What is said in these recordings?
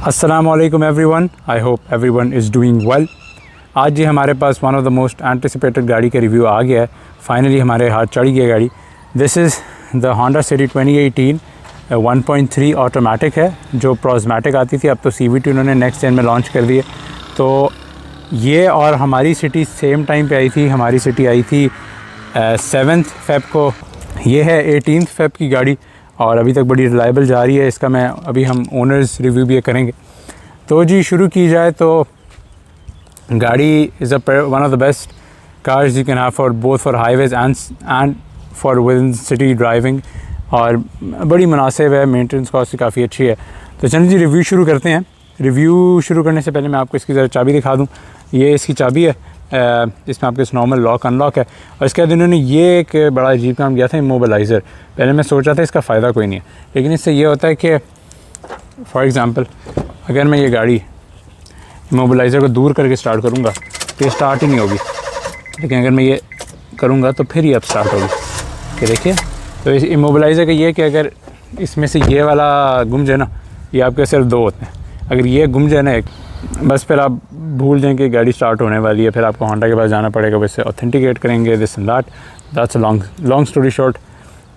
अस्सलाम वालेकुम everyone, I hope everyone is doing well. आज जी हमारे पास one of the most anticipated गाड़ी का रिव्यू आ गया है। फाइनली हमारे हाथ चढ़ गई गाड़ी। This is the Honda city 2018 1.3 automatic है, जो प्रोज़मेटिक आती थी, अब तो CVT उन्होंने नेक्स्ट जेन में लॉन्च कर दी है। तो ये और हमारी सिटी सेम टाइम पे आई थी। हमारी सिटी आई थी 7 फ़ेब को, ये है 18 फ़ेब की गाड़ी और अभी तक बड़ी रिलायबल जा रही है। इसका मैं अभी हम ओनर्स रिव्यू भी करेंगे। तो जी शुरू की जाए तो गाड़ी is one of the best cars you can have for both for highways and for with in city driving, और बड़ी मुनासिब है। मेंटेनेंस कॉस्ट काफ़ी अच्छी है। तो चलिए जी रिव्यू शुरू करते हैं। रिव्यू शुरू करने से पहले मैं आपको इसकी ज़रा चाबी दिखा दूँ। ये इसकी चाबी है, इसमें आपके नॉर्मल लॉक अनलॉक है। और इसके बाद इन्होंने ये एक बड़ा अजीब काम किया था, इमोबिलाइज़र। पहले मैं सोचा था इसका फ़ायदा कोई नहीं है, लेकिन इससे ये होता है कि फॉर एग्ज़ाम्पल अगर मैं ये गाड़ी इमोबिलाइज़र को दूर करके स्टार्ट करूँगा तो ये स्टार्ट ही नहीं होगी, लेकिन अगर मैं ये करूँगा तो फिर ये अब स्टार्ट होगी। ये देखिए, तो इस इमोबिलाइज़र का ये कि अगर इसमें से ये वाला गुम जाए ना, ये आपके सिर्फ दो होते हैं, अगर ये गुम जाए ना एक, बस फिर आप भूल जाएं कि गाड़ी स्टार्ट होने वाली है। फिर आपको होंडा के पास जाना पड़ेगा, वैसे ऑथेंटिकेट करेंगे this and that's a long story short.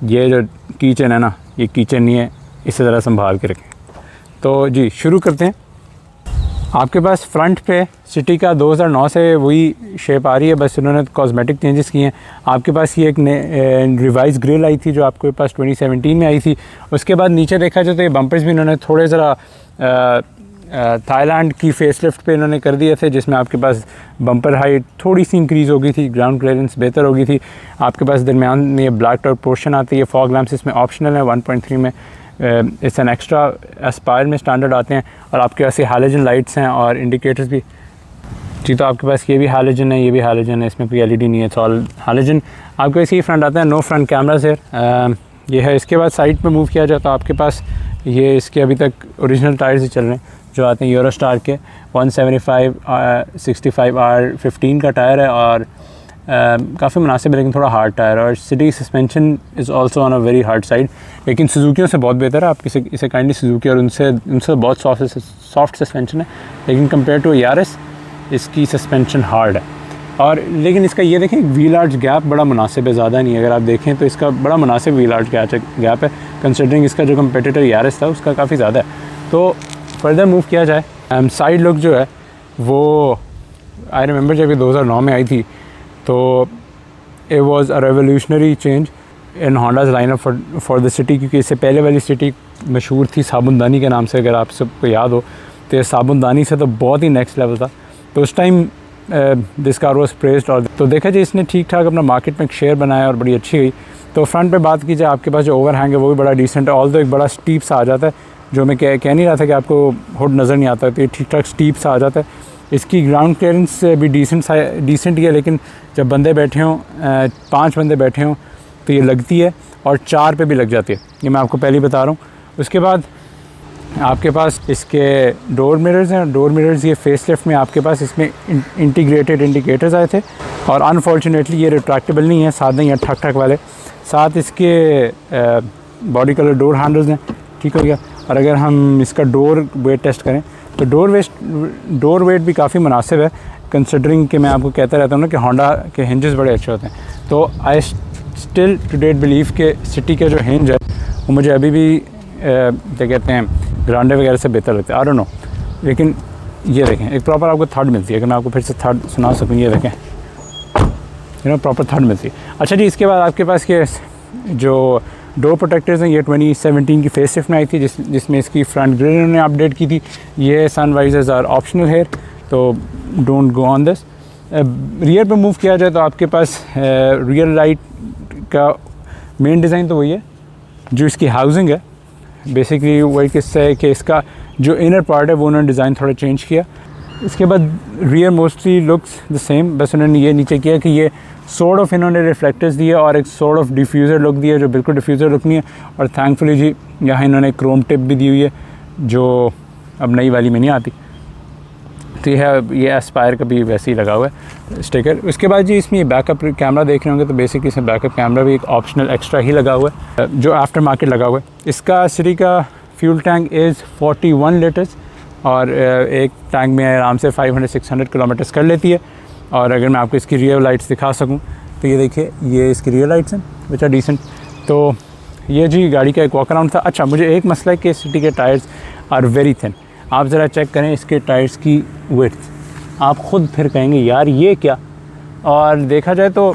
ये जो कीचन है ना, ये कीचन नहीं है, इसे ज़रा संभाल के रखें। तो जी शुरू करते हैं। आपके पास फ्रंट पे सिटी का 2009 से वही शेप आ रही है, बस उन्होंने कॉस्मेटिक चेंजेस किए हैं। आपके पास ये एक रिवाइज ग्रिल आई थी जो आपके पास 2017 में आई थी। उसके बाद नीचे देखा जाए तो ये बम्पर्स भी इन्होंने थोड़े ज़रा थाईलैंड की फेसलिफ्ट पे इन्होंने कर दिए थे, जिसमें आपके पास बम्पर हाइट थोड़ी सी इंक्रीज़ हो गई थी, ग्राउंड क्लियरेंस बेहतर हो गई थी। आपके पास दरमियान में ये ब्लैक टॉप पोर्शन आती है। फॉग लैम्प्स इसमें ऑप्शनल है 1.3 में, इट्स एन एक्स्ट्रा एस्पायर में स्टैंडर्ड आते हैं। और आपके पास ये हैलोजन लाइट्स हैं और इंडिकेटर्स भी जी। तो आपके पास ये भी हैलोजन है, ये भी हैलोजन है, इसमें कोई LED नहीं है, इट्स ऑल हैलोजन। आपके पास ये फ्रंट आता है, नो फ्रंट कैमरास है, ये है। इसके बाद साइड पे मूव किया जाए तो आपके पास ये इसके अभी तक ओरिजिनल टायर्स ही चल रहे हैं जो आते हैं यूरोस्टार के 175/65R15 का टायर है, और काफ़ी मुनासिब है, लेकिन थोड़ा हार्ड टायर है। और city suspension is also on a very hard side, लेकिन सुजुकियों से बहुत बेहतर है। आप इसे काइंडली सुजुकी और उनसे बहुत सॉफ्ट सस्पेंशन है, लेकिन कंपेयर टू यारिस इसकी सस्पेंशन हार्ड है। और लेकिन इसका ये देखें, व्हील आर्च गैप बड़ा मुनासिब है, ज़्यादा नहीं है। अगर आप देखें तो इसका बड़ा मुनासिब व्हील आर्च गैप है, कंसिडरिंग इसका जो कंपेटिटर यारिस था उसका काफ़ी ज़्यादा है। तो फर्दर मूव किया जाए, साइड लुक जो है वो आई रिमेंबर जब ये 2009 में आई थी तो it was a revolutionary change in Honda's lineup for the city, क्योंकि इससे पहले वाली सिटी मशहूर थी साबुनदानी के नाम से, अगर आप सबको याद हो। तो ये साबुनदानी से तो बहुत ही नेक्स्ट लेवल था। तो उस time this car was praised, और तो देखा जाए इसने ठीक ठाक अपना मार्केट में एक शेयर बनाया और बड़ी अच्छी गई। तो फ्रंट पे बात की जाए, आपके पास जो ओवरहैंग है वो भी बड़ा डिसेंट है, ऑल्दो एक बड़ा स्टीप सा आ जाता है, जो मैं कह नहीं रहा था कि आपको हुड नज़र नहीं आता, तो ये ठीक ठाक स्टीप सा आ जाता है। इसकी ग्राउंड क्लियरेंस भी डिसेंट ही है, लेकिन जब बंदे बैठे हों, 5 बंदे बैठे हों तो ये लगती है, और 4 पे भी लग जाती है, ये मैं आपको पहले ही बता रहा हूँ। उसके बाद आपके पास इसके डोर मिरर्स हैं। डोर मिरर्स ये फेसलिफ्ट में आपके पास इसमें इंटीग्रेटेड इंडिकेटर्स आए थे, और अनफॉर्चुनेटली ये रिट्रैक्टेबल नहीं है, साथ नहीं है ठक ठक वाले। साथ इसके बॉडी कलर डोर हैंडल्स हैं, ठीक हो गया। और अगर हम इसका डोर वेट टेस्ट करें तो डोर वेट भी काफ़ी मुनासिब है, कंसिडरिंग कि मैं आपको कहता रहता हूँ ना कि होंडा के हिंजेस बड़े अच्छे होते हैं। तो I still to date believe के सिटी के जो हिंज है वो मुझे अभी भी क्या कहते हैं ग्रांडे वगैरह से बेहतर लगता है, आई डोंट नो। लेकिन ये देखें, एक प्रॉपर आपको थर्ड मिलती है। अगर मैं आपको फिर से थर्ड सुना सकूँ, ये देखें, प्रॉपर थर्ड मिलती है। अच्छा जी, इसके बाद आपके पास ये जो डोर प्रोटेक्टर्स हैं, ये 2017 की फेसलिफ्ट में आई थी, जिसमें इसकी फ्रंट ग्रिल उन्होंने अपडेट की थी। ये सनवाइजर्स आर ऑप्शनल हेयर, तो don't go on this. Rear पे मूव किया जाए तो आपके पास रियर लाइट का मेन डिज़ाइन तो वही है, जो इसकी हाउसिंग है बेसिकली वही किस्सा है कि इसका जो इनर पार्ट है वो उन्होंने डिज़ाइन थोड़ा चेंज किया। इसके बाद rear mostly looks the same, बस उन्होंने ये नीचे किया कि ये सॉर्ट ऑफ इन्होंने रिफ्लेक्टर्स दिए और एक सॉर्ट ऑफ डिफ्यूज़र लुक दिया, जो बिल्कुल डिफ्यूज़र लुक नहीं है। और थैंकफुली जी यहाँ इन्होंने क्रोम टिप भी दी हुई है, जो अब नई वाली में नहीं आती। तो ये एस्पायर का भी वैसे ही लगा हुआ है स्टिकर। उसके बाद जी इसमें बैकअप कैमरा देख रहे होंगे, तो बेसिकली इसमें बैकअप कैमरा भी एक ऑप्शनल एक्स्ट्रा ही लगा हुआ है, जो आफ्टर मार्केट लगा हुआ है। इसका सिटी का फ्यूल टैंक इज़ 41 लीटर्स, और एक टैंक में आराम से 500-600 किलोमीटर्स कर लेती है। और अगर मैं आपको इसकी रियर लाइट्स दिखा सकूँ तो ये देखिए, ये इसकी रियर लाइट्स हैं विच आर डिसेंट। तो ये जी गाड़ी का एक वॉक अराउंड था। अच्छा, मुझे एक मसला है कि सिटी के टायर्स आर वेरी थिन। आप ज़रा चेक करें इसके टायर्स की विड्थ, आप ख़ुद फिर कहेंगे यार ये क्या। और देखा जाए तो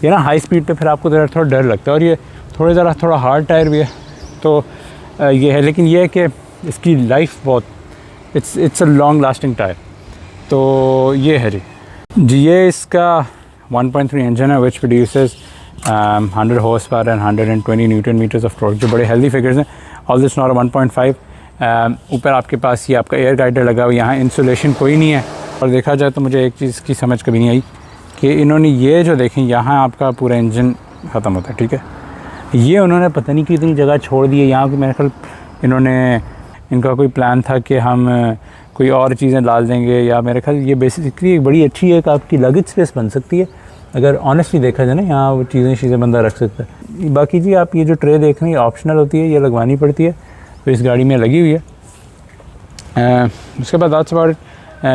ये ना हाई स्पीड पे फिर आपको थोड़ा डर लगता है। और ये थोड़ा हार्ड टायर भी है, तो ये है। लेकिन ये है कि इसकी लाइफ बहुत, it's a long lasting tyre. तो ये है जी ये इसका 1.3 इंजन है which produces 100 horse power and 120 newton metres of torque, जो बड़े हेल्दी फिगर्स हैं। All this not 1.5। ऊपर आपके पास ये आपका एयर गाइडर लगा हुआ, यहाँ इंसुलेशन कोई नहीं है। और देखा जाए तो मुझे एक चीज़ की समझ कभी नहीं आई कि इन्होंने ये जो देखें यहाँ आपका पूरा इंजन ख़त्म होता है, ठीक है। ये उन्होंने पता नहीं कितनी जगह छोड़ दी है यहाँ की। मेरे ख्याल इनका कोई प्लान था कि हम कोई और चीज़ें डाल देंगे, या मेरे ख्याल ये बेसिकली एक बड़ी अच्छी एक आपकी लगेज स्पेस बन सकती है अगर ऑनेस्टली देखा जाए ना। यहाँ वो चीज़ें बंदा रख सकता है। बाकी जी आप ये जो ट्रे देख रहे हैं ऑप्शनल होती है, ये लगवानी पड़ती है, तो इस गाड़ी में लगी हुई है। उसके बाद आज बार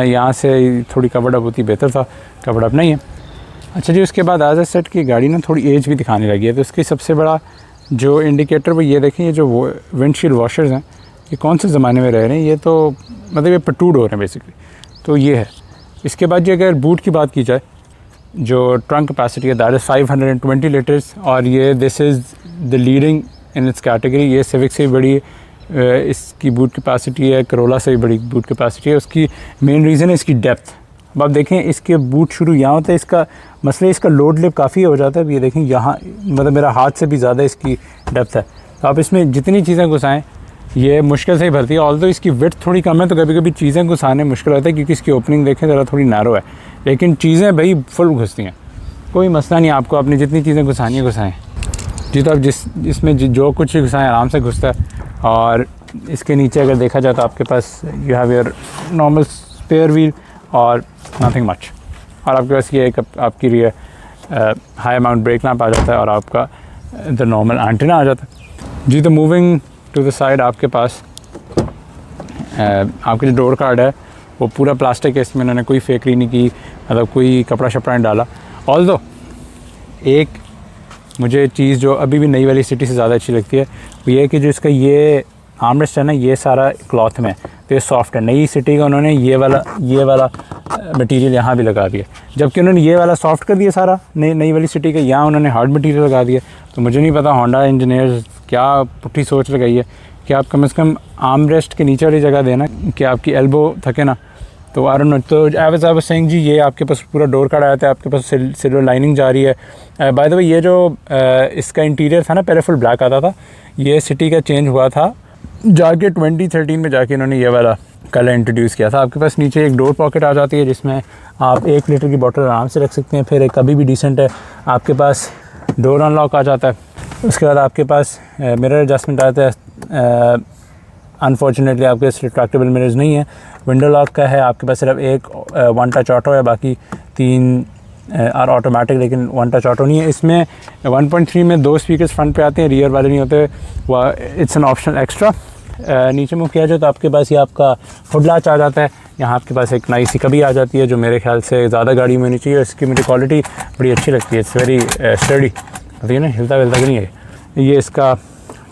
यहाँ से थोड़ी कवर्ड अप होती बेहतर था, कवर्ड अप नहीं है। अच्छा जी, उसके बाद आज सेट की गाड़ी ना थोड़ी एज भी दिखाने लगी है। तो इसकी सबसे बड़ा जो इंडिकेटर वो ये देखें, ये जो विंडशील्ड वॉशर्स हैं ये कौन से ज़माने में रह रहे हैं, ये तो मतलब ये पटूड हो रहे हैं बेसिकली। तो ये है। इसके बाद ये अगर बूट की बात की जाए, जो ट्रंक कैपेसिटी है दैट इज़ 520 लीटर्स, और ये this is the leading in its category. ये सिविक से भी बड़ी इसकी बूट कैपेसिटी है, करोला से भी बड़ी बूट कैपेसिटी है। उसकी मेन रीज़न है इसकी डेप्थ। अब आप देखें इसके बूट शुरू यहाँ होता है, इसका मसला इसका लोड लिप काफ़ी हो जाता है। अब ये देखें यहाँ मतलब मेरा हाथ से भी ज़्यादा इसकी डेप्थ है। तो आप इसमें जितनी चीज़ें घुसाएँ ये मुश्किल से ही भरती है। ऑल्दो इसकी विड्थ थोड़ी कम है, तो कभी कभी चीज़ें घुसाने मुश्किल होता है क्योंकि इसकी ओपनिंग देखें ज़रा थोड़ी नैरो है, लेकिन चीज़ें भाई फुल घुसती हैं। कोई मसला नहीं, आपको अपनी जितनी चीज़ें घुसानी है घुसाएँ जी। तो अब इसमें जो कुछ घुसाएँ आराम से घुसता है। और इसके नीचे अगर देखा जाए तो आपके पास you have your normal spare wheel और नथिंग मच। और आपके पास ये एक आपकी rear high amount brake lamp आ जाता है, और आपका द नॉर्मल एंटीना आ जाता है जी। तो मूविंग टू द साइड आपके पास आपके जो डोर कार्ड है वो पूरा प्लास्टिक है, इसमें इन्होंने कोई फेकरी नहीं की, मतलब कोई कपड़ा शपड़ा नहीं डाला। ऑल्दो एक मुझे चीज़ जो अभी भी नई वाली सिटी से ज़्यादा अच्छी लगती है वो ये है कि जो इसका ये आर्मरेस्ट है ना, ये सारा क्लॉथ में, तो ये सॉफ्ट है। नई सिटी का उन्होंने ये वाला मटेरियल यहाँ भी लगा दिया, जबकि उन्होंने ये वाला सॉफ्ट कर दिया सारा नई वाली सिटी का, यहाँ उन्होंने हार्ड मटेरियल लगा दिया। तो मुझे नहीं पता होंडा इंजीनियर्स क्या पुट्ठी सोच लगाई है कि आप कम से कम आर्मरेस्ट के नीचे वाली जगह देना कि आपकी एल्बो थके ना। तो आई डोंट नो। तो आई वाज सेइंग जी ये आपके पास पूरा डोर कार्ड आया था, आपके पास सिल्वर लाइनिंग जा रही है। बाय द वे ये जो इसका इंटीरियर था ना पहले फुल ब्लैक आता था, ये सिटी का चेंज हुआ था जाके 2013 में जाके इन्होंने ये वाला कलर इंट्रोड्यूस किया था। आपके पास नीचे एक डोर पॉकेट आ जाती है जिसमें आप 1 लीटर की बोतल आराम से रख सकते हैं। फिर एक कभी भी डिसेंट है, आपके पास डोर अनलॉक आ जाता है। उसके बाद आपके पास मिरर एडजस्टमेंट आता है। अनफॉर्चुनेटली आपके पास रिट्रैक्टेबल मिरर्स नहीं है। विंडो लॉक का है, आपके पास सिर्फ एक 1 टच ऑटो है, बाकी 3 आर ऑटोमेटिक, लेकिन 1 टच ऑटो नहीं है। इसमें 1.3 में 2 स्पीकर्स फ्रंट पे आते हैं, रियर वाले नहीं होते, वह इट्स एन ऑप्शनल एक्स्ट्रा। नीचे मूव किया जाए तो आपके पास ये आपका हुड लैच आ जाता है। यहाँ आपके पास एक नई सी कभी आ जाती है जो मेरे ख्याल से ज़्यादा गाड़ी में होनी चाहिए। इसकी मुझे क्वालिटी बड़ी अच्छी लगती है, इट्स वेरी स्टडी, ठीक है ना, हिलता विलता नहीं है। ये इसका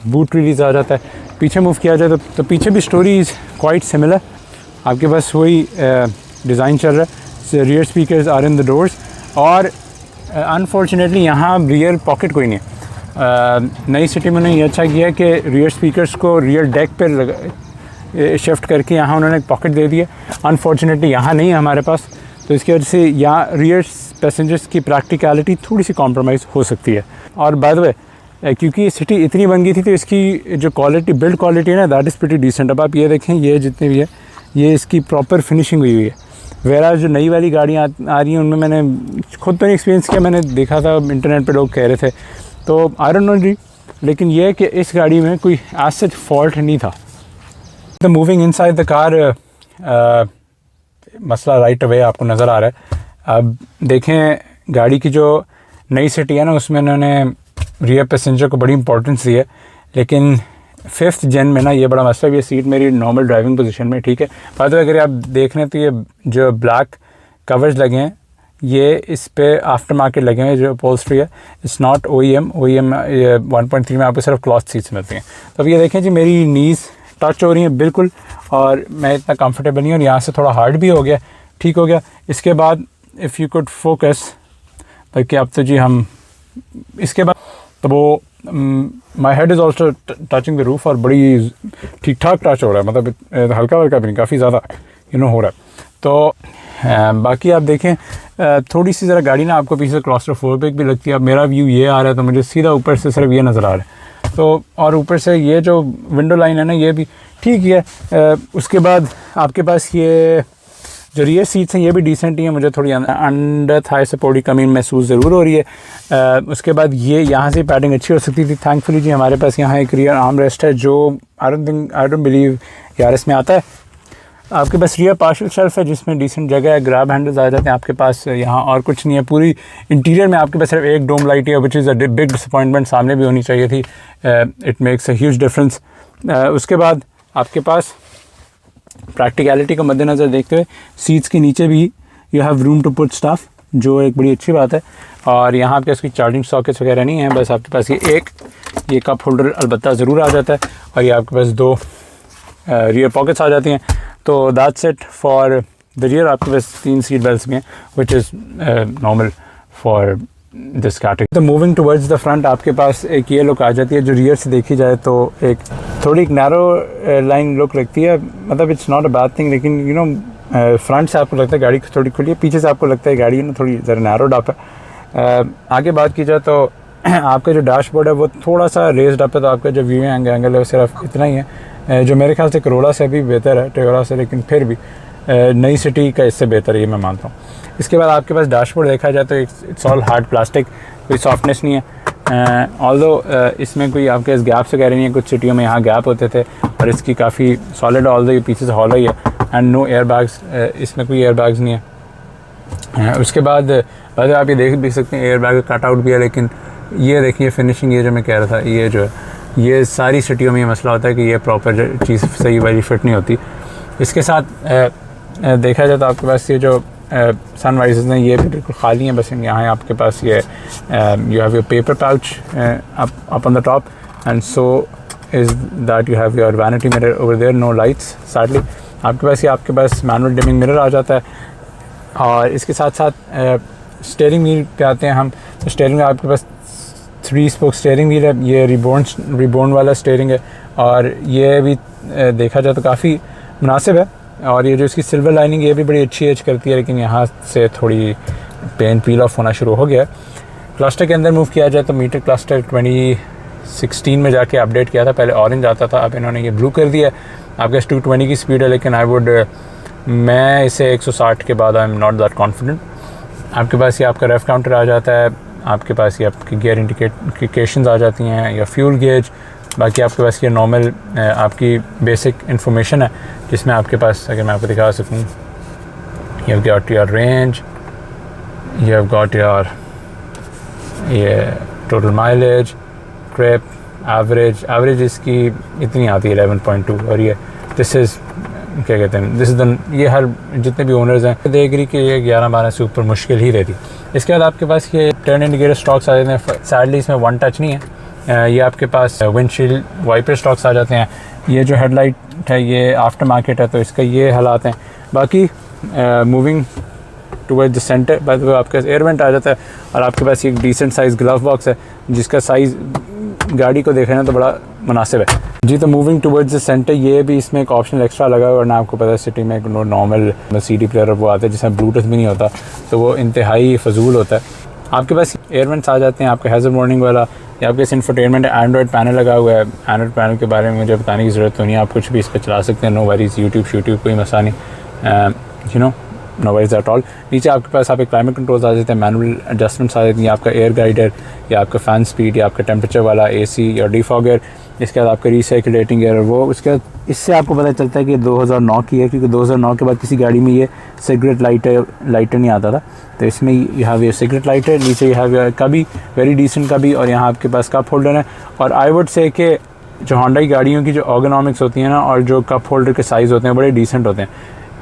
बूट रिलीज़ आ जाता है। पीछे मूव किया जाए तो पीछे भी स्टोरी इज़ क्वाइट सिमिलर। आपके पास वही डिज़ाइन चल रहा है। Rear speakers are in the doors, और अनफॉर्चुनेटली यहाँ रियर पॉकेट कोई नहीं है। नई सिटी में उन्होंने ये अच्छा किया कि रियर स्पीकर्स को रियर डेक पर शिफ्ट करके यहाँ उन्होंने एक पॉकेट दे दिया। अनफॉर्चुनेटली यहाँ नहीं है हमारे पास, तो इसकी वजह से यहाँ रियर पैसेंजर्स की प्रैक्टिकलिटी थोड़ी सी कॉम्प्रोमाइज़ हो सकती है। और बाय द वे क्योंकि सिटी इतनी बन गई थी तो इसकी जो क्वालिटी बिल्ड क्वालिटी है ना दैट इज़ प्रीटी डिसेंट। अब आप ये देखें, ये जितने भी है ये इसकी प्रॉपर फिनिशिंग हुई है। वेरा जो नई वाली गाड़ियाँ आ रही हैं उनमें मैंने खुद तो नहीं एक्सपीरियंस किया, मैंने देखा था इंटरनेट पे लोग कह रहे थे, तो आई डोंट नो जी। लेकिन ये है कि इस गाड़ी में कोई एज सच फॉल्ट नहीं था। The moving inside the car मसला राइट अवे आपको नज़र आ रहा है। अब देखें गाड़ी की जो नई सिटी है ना उसमें उन्होंने रियर पैसेंजर को बड़ी इंपॉर्टेंस दी है, लेकिन 5th जेन में ना ये बड़ा मसला है। ये सीट मेरी नॉर्मल ड्राइविंग पोजीशन में, ठीक है। बाद में अगर आप देख रहे हैं तो ये जो ब्लैक कवर्स लगे हैं ये इस पे आफ्टर मार्केट लगे हुए हैं, जो अपहोल्स्ट्री है। इट्स नॉट OEM 1.3 में आपको सिर्फ क्लॉथ सीट्स मिलती हैं। तो अब ये देखें जी मेरी नीज़ टच हो रही हैं बिल्कुल, और मैं इतना कंफर्टेबल नहीं हूँ, और यहाँ से थोड़ा हार्ड भी हो गया, ठीक हो गया। इसके बाद इफ़ यू कुड फोकस, ताकि अब तो जी हम इसके बाद तो वो my head is also touching the roof, और बड़ी ठीक ठाक टच हो रहा है, मतलब हल्का हल्का भी नहीं, काफ़ी ज़्यादा हो रहा है। तो बाकी आप देखें थोड़ी सी ज़रा गाड़ी ना आपको पीछे क्लॉस्ट्रोफोबिक भी लगती है। अब मेरा व्यू ये आ रहा है तो मुझे सीधा ऊपर से सिर्फ ये नज़र आ रहा है, तो और ऊपर से ये जो विंडो लाइन है ना ये भी ठीक ही है। उसके बाद आपके पास ये जो रियर सीट्स हैं ये भी डिसेंट ही हैं, मुझे थोड़ी अंडर थाई सपोर्ट की कमी महसूस ज़रूर हो रही है। उसके बाद ये यहाँ से पैडिंग अच्छी हो सकती थी। थैंकफुली जी हमारे पास यहाँ एक रियर आर्म रेस्ट है, जो आई डोंट बिलीव यारिस में आता है। आपके पास रियर पार्शल शेल्फ है जिसमें डिसेंट जगह है, ग्रैब हैंडल्स आ जाते हैं आपके पास यहाँ, और कुछ नहीं है। पूरी इंटीरियर में आपके पास सिर्फ एक डोम लाइट है, which is a big disappointment, सामने भी होनी चाहिए थी। It makes a huge difference. उसके बाद आपके पास प्रैक्टिकलिटी को मद्देनज़र देखते हुए सीट्स के नीचे भी you have room to put stuff, जो एक बड़ी अच्छी बात है। और यहाँ आपके इसकी चार्जिंग सॉकेट्स वगैरह नहीं है, बस आपके पास ये कप होल्डर अलबत्ता ज़रूर आ जाता है, और ये आपके पास 2 रियर पॉकेट्स आ जाती हैं। तो that's it for the rear. आपके पास 3 सीट बेल्ट्स भी हैं, which is normal for this category. तो मूविंग टुवर्ड्स द फ्रंट आपके पास एक ये लुक आ जाती है, जो रियर से देखी जाए तो एक थोड़ी नैरो लाइन लुक लगती है, मतलब it's not a bad thing, लेकिन फ्रंट से आपको लगता है गाड़ी थोड़ी खुली है, पीछे से आपको लगता है गाड़ी ना थोड़ी ज़रा नैरो डप है। आगे बात की जाए तो आपका जो डैशबोर्ड है वो थोड़ा सा रेस्ड अप है, तो आपका जो व्यू एंगल है वो सिर्फ इतना ही है, जो मेरे ख्याल से करोला से भी बेहतर है, टोयोटा से, लेकिन फिर भी नई सिटी का इससे बेहतर है, ये मैं मानता हूँ। इसके बाद आपके पास डैशबोर्ड देखा जाए तो इट्स ऑल हार्ड प्लास्टिक, कोई सॉफ्टनेस नहीं है। ऑल्दो इसमें कोई आपके इस गैप से कह रही नहीं है, कुछ सिटियों में यहाँ गैप होते थे, और इसकी काफ़ी सॉलिड, ऑल्दो ये पीछे से हॉलो ही है, एंड नो एयर बैग्स, इसमें कोई एयर बैग्स नहीं है। उसके बाद आप ये देख भी सकते हैं एयर बैग कट आउट भी है, लेकिन ये देखिए फिनिशिंग, ये जो मैं कह रहा था, ये जो है ये सारी सिटियों में ये मसला होता है कि ये प्रॉपर चीज़ सही वाली फिट नहीं होती। इसके साथ देखा जाए तो आपके पास ये जो सनवाइजर्स हैं ये भी बिल्कुल खाली हैं, बस यहाँ है आपके पास ये you have your paper pouch up on the top, and so is that you have your vanity mirror over there, no lights sadly. आपके पास मैनुअल डिमिंग मिरर आ जाता है, और इसके साथ साथ स्टीयरिंग व्हील पे आते हैं हम। तो स्टीयरिंग में आपके पास 3 स्पोक स्टीयरिंग व्हील है, ये रिबोन वाला स्टीयरिंग है, और ये भी देखा जाए तो काफ़ी मुनासिब है। और ये जो इसकी सिल्वर लाइनिंग ये भी बड़ी अच्छी एज करती है, लेकिन यहाँ से थोड़ी पेंट पील ऑफ होना शुरू हो गया है। क्लस्टर के अंदर मूव किया जाए तो मीटर क्लस्टर 2016 में जाके अपडेट किया था, पहले ऑरेंज आता था, अब इन्होंने ये ब्लू कर दिया। आपके 220 की स्पीड है, लेकिन मैं इसे 160 के बाद I am not that confident. आपके पास ये आपका रेफ काउंटर आ जाता है, आपके पास ये आपकी गियर इंडिकेशंस आ जाती हैं या फ्यूल गेज। बाकी आपके पास ये नॉर्मल आपकी बेसिक इन्फॉर्मेशन है, जिसमें आपके पास अगर मैं आपको दिखा सकूँ, you have got your range, you have got your ये टोटल माइलेज, ट्रिप, एवरेज इसकी इतनी आती है 11.2, और ये दिस इज़ क्या कहते हैं, दिस इज़ द, ये हर जितने भी ओनर्स हैं देख रही कि ये 11-12 से ऊपर मुश्किल ही रहती। इसके बाद आपके पास ये टर्न इंडिकेटर स्टॉक्स आ जाते हैं, सैडली इसमें 1 टच नहीं है। ये आपके पास विंडशील्ड वाइपर स्टॉक्स आ जाते हैं। ये जो हेडलाइट है ये आफ्टर मार्केट है, तो इसका ये हालात हैं। बाकी मूविंग टुवर्ड्स द सेंटर, बाद में आपके पास एयर वेंट आ जाता है, और आपके पास एक डिसेंट साइज़ ग्लव बॉक्स है, जिसका साइज़ गाड़ी को देखना तो बड़ा मुनासिब है जी। तो मूविंग टुवर्ड्स द सेंटर, ये भी इसमें एक ऑप्शन एक्स्ट्रा लगा है, और ना आपको पता है सिटी में एक नॉर्मल CD प्लेयर वो आता है जिसमें ब्लूटूथ भी नहीं होता, तो वो इंतहाई फजूल होता है। आपके पास एयर वेंट्स आ जाते हैं, आपका हैज़र्ड वार्निंग वाला, या आपके इंफोटेनमेंट है, एंड्रॉयड पैनल लगा हुआ है। एंड्रॉयड पैनल के बारे में मुझे बताने की ज़रूरत तो नहीं है, आप कुछ भी इस पर चला सकते हैं, नो वरीज़, यूट्यूब कोई मसला नहीं, नो वरीज़ एट ऑल। नीचे आपके पास आपके क्लाइमेट कंट्रोल्स आ जाते हैं, मैनुअल एडजस्टमेंट्स आ जाती हैं, आपका एयर गाइडर या आपका फ़ैन स्पीड या आपका टेम्परेचर वाला AC या डिफॉगर। इसके बाद आपका रिसाइकुलेटिंग एयर, वो उसके बाद इससे आपको पता चलता है कि 2009 की है, क्योंकि 2009 के बाद किसी गाड़ी में ये सिगरेट लाइटर नहीं आता था, तो इसमें यू हैव ये सिगरेट लाइटर, नीचे यू हैव का भी वेरी डिसेंट का भी, और यहाँ आपके पास कप होल्डर है। और आई वुड से कि जो होंडा की गाड़ियों की जो ergonomics होती हैं ना और जो कप होल्डर के साइज़ होते हैं बड़े डिसेंट होते हैं।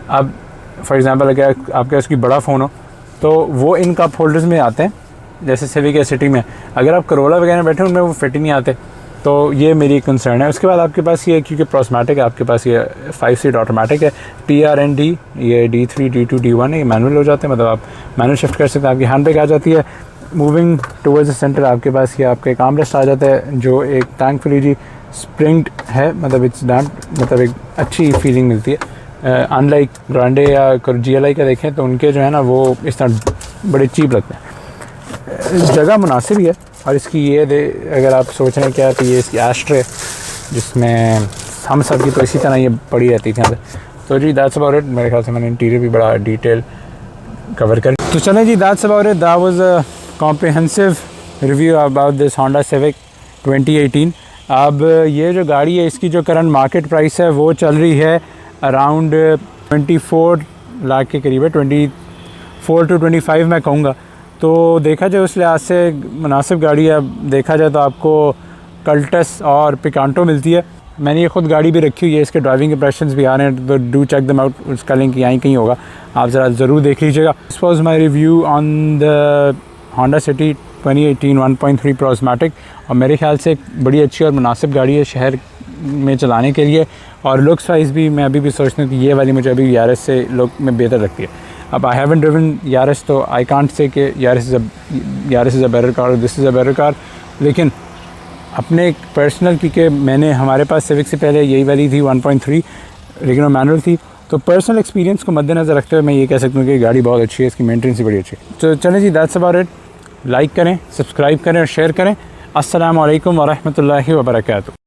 अब फॉर एग्ज़ाम्पल अगर आपके उसकी बड़ा फ़ोन हो तो वो इन कप होल्डर्स में आते हैं, जैसे सिविक या सिटी में। अगर आप करोला वगैरह बैठे उनमें वो फिट ही नहीं आते, तो ये मेरी कंसर्न है। उसके बाद आपके पास ये क्योंकि प्रोस्मेटिक है, आपके पास ये 5 सीट ऑटोमेटिक है, PRND, ये D3 D2 D1 है, ये मैनुअल हो जाते हैं, मतलब आप मैनुअल शिफ्ट कर सकते हैं। आपकी हैंड ब्रेक आ जाती है। मूविंग टुवर्ड्स द सेंटर आपके पास ये आपके आर्म रेस्ट आ जाता है, जो एक थैंकफुली जी स्प्रिंग्ड है, मतलब इट्स डैम्प, मतलब एक अच्छी फीलिंग मिलती है। अनलाइक ग्रांडे या GLI का देखें तो उनके जो है ना वो इस तरह बड़े चीप लगते हैं। जगह मुनासिब ही है। और इसकी ये अगर आप सोच रहे हैं क्या, तो ये इसकी एस्ट्रे जिसमें हम सब की तो इसी तरह ये पड़ी रहती थी यहाँ पे। तो जी दैट्स अबाउट इट। मेरे ख्याल से मैंने इंटीरियर भी बड़ा डिटेल कवर कर। तो चलें जी, that's about it. That was a comprehensive review about this Honda Civic 2018। अब ये जो गाड़ी है इसकी जो करंट मार्केट प्राइस है वो चल रही है अराउंड 24 लाख के करीब है, 24 to 25 मैं कहूँगा। तो देखा जाए उस लिहाज से मुनासिब गाड़ी है। अब देखा जाए तो आपको कल्टस और पिकांटो मिलती है। मैंने ये ख़ुद गाड़ी भी रखी हुई है, इसके ड्राइविंग इंप्रेशंस भी आ रहे हैं, तो डू चेक दम आउट। उसका लिंक यहीं कहीं होगा, आप ज़रूर देख लीजिएगा। This was my review on the Honda city 2018 1.3 प्रोस्मेटिक। और मेरे ख्याल से एक बड़ी अच्छी और मुनासिब गाड़ी है शहर में चलाने के लिए। और लुक्स वाइज भी मैं अभी भी सोचता हूँ कि ये वाली मुझे अभी यारिस से लुक में बेहतर लगती है। अब आई हैवंट ड्रिवन यारिस, तो आई कांट से कि Yaris is a better car, this is a better car. लेकिन अपने पर्सनल, क्योंकि मैंने हमारे पास सिविक से पहले यही वाली थी 1.3, लेकिन वो मैनुअल थी, तो पर्सनल एक्सपीरियंस को मद्देनज़र रखते हुए मैं ये कह सकता हूँ कि गाड़ी बहुत अच्छी है, इसकी मेंटेनेंस भी बड़ी अच्छी है। तो चलें जी, दैट्स अबाउट इट। लाइक करें, सब्सक्राइब करें और शेयर करें। अस्सलामु अलैकुम व रहमतुल्लाहि व बरकातहू।